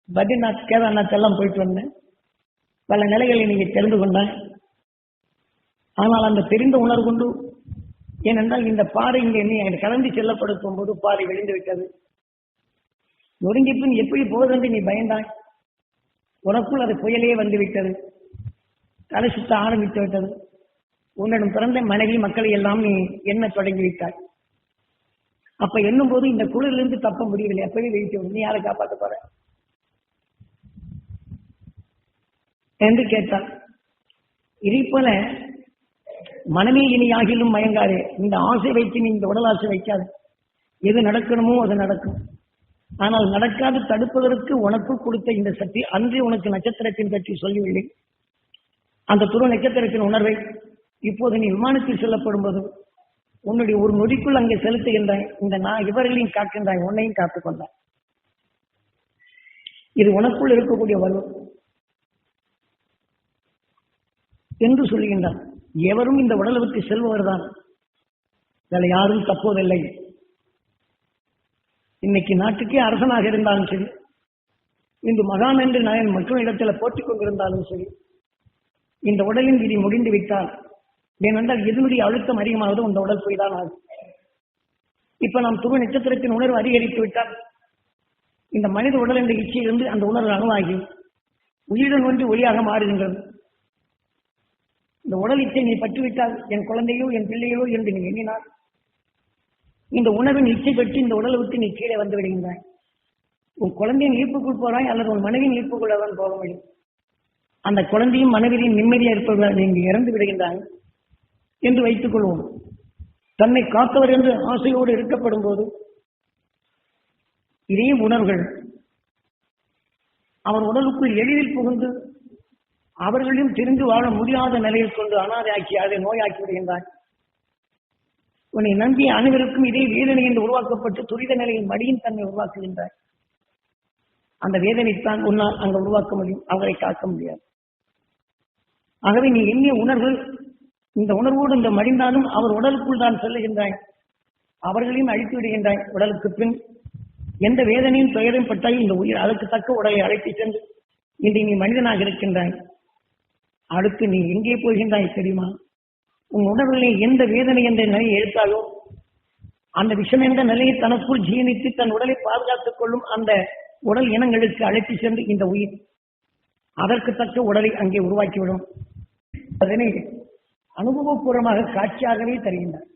பத்ரிநாத் கேதார்நாத் எல்லாம் போயிட்டு வந்தேன். பல நிலைகளை நீங்க தெரிந்து கொண்டேன். ஆனால் அந்த தெரிந்த உணர்வு கொண்டு, ஏனென்றால் இந்த பாறை இங்கே நீ கடந்து செல்லப்படுத்தும் போது பாறை விழுந்து விட்டது. நொறுங்கி பின் எப்படி போவதென்று நீ பயந்தாய். உனக்குள் அது புயலே வந்து விட்டது. தலை சுத்த ஆரம்பித்து விட்டது. உன்னிடம் பிறந்த மனைவி மக்களை எல்லாம் நீ எண்ண தொடங்கி விட்டாய். அப்ப எண்ணும் போது இந்த குளிரிலிருந்து தப்ப முடியவில்லை. எப்படி வீழ்ச்சி நீ யாரை காப்பாற்ற போற என்று கேட்டார். இதை போல மனமே இனியாகிலும் மயங்காதே. இந்த ஆசை வைத்து நீ இந்த உடல் ஆசை வைக்காது. எது நடக்கணுமோ அது நடக்கும். ஆனால் நடக்காது தடுப்பதற்கு உனக்கு கொடுத்த இந்த சக்தி அன்றே உனக்கு நட்சத்திரத்தின் பற்றி சொல்லிவில்லை. அந்த துருவ நட்சத்திரத்தின் உணர்வை இப்போது நீ விமானத்தில் செல்லப்படும் போது உன்னுடைய ஒரு நொடிக்குள் அங்கே செலுத்துகின்றாய். இந்த நான் இவர்களையும் காக்கின்றாய், உன்னையும் காத்துக் கொண்டாய். இது உனக்குள் இருக்கக்கூடிய வலு என்று சொல்லுகின்றான். எவரும் இந்த உடலை விட்டு செல்பவர்தான், இதில் யாரும் தப்போதில்லை. இன்னைக்கு நாட்டுக்கே அரசனாக இருந்தாலும் சரி, இன்று மகான் என்று நான் மக்களிடத்தில் போட்டிக் கொண்டிருந்தாலும் சரி, இந்த உடலின் விதி முடிந்து விட்டால், ஏனென்றால் இதனுடைய அழுத்தம் அதிகமாவது இந்த உடல் போய்தான் ஆகும். இப்ப நாம் துருவ நட்சத்திரத்தின் உணர்வு அதிகரித்து விட்டால் இந்த மனித உடல் என்ற இச்சையிலிருந்து அந்த உணர்வு அணுவாகி உயிருடன் ஒன்று ஒளியாக மாறுகின்றது. இந்த உடல் இச்சை நீ பற்றுவிட்டால், என் குழந்தையோ என் பிள்ளையோ என்று நீ எண்ணினார், இந்த உணர்வின் இச்சை பெற்று இந்த உடலை விட்டு நீ கீழே வந்து விடுகின்றாய். உன் குழந்தையின் ஈர்ப்புக்குள் போறாய் அல்லது உன் மனைவியின் ஈர்ப்புக்குள்ளதான் போக முடியும். அந்த குழந்தையும் மனைவியின் நிம்மதியாக இருப்பவர்கள் நீங்க இறந்து விடுகின்றாய் என்று வைத்துக் கொள்வோம். தன்னை காத்தவர் என்று ஆசையோடு இருக்கப்படும் போது இதே உணர்வுகள் அவர் உடலுக்குள் எளிதில் புகுந்து அவர்களையும் தெரிந்து வாழ முடியாத நிலையில் கொண்டு அனாதையாக்கி அதை நோயாக்கி விடுகின்றார். உன்னை நம்பிய அனைவருக்கும் இதே வேதனை என்று உருவாக்கப்பட்டு துரித நிலையில் மடியின் தன்மை உருவாக்குகின்றார். அந்த வேதனைத்தான் உன்னால் அங்கு உருவாக்க முடியும், அவரை காக்க முடியாது. ஆகவே நீ எண்ணிய உணர்வு, இந்த உணர்வோடு இந்த மடிந்தாலும் அவர் உடலுக்குள் தான் செல்லுகின்றாய், அவர்களையும் அழித்து விடுகின்றாய். உடலுக்கு பின் எந்த வேதனையும் பெயரும் பட்டாய் இந்த உயிர் அதற்கு தக்க உடலை அழைத்து சென்று இன்று நீ மனிதனாக இருக்கின்றாய். அடுத்து நீ எங்கே போகின்றாய் தெரியுமா? உன் உணர்வுகளை எந்த வேதனை என்ற நிலையை எடுத்தாலோ அந்த விஷம் என்ற நிலையை தனக்குள் ஜீவனித்து தன் உடலை பாதுகாத்துக் கொள்ளும் அந்த உடல் இனங்களுக்கு அழைத்து சென்று இந்த உயிர் அதற்கு தக்க உடலை அங்கே உருவாக்கிவிடும். அதனை அனுபவபூர்வமாக காட்சியாகவே தருகின்றார்.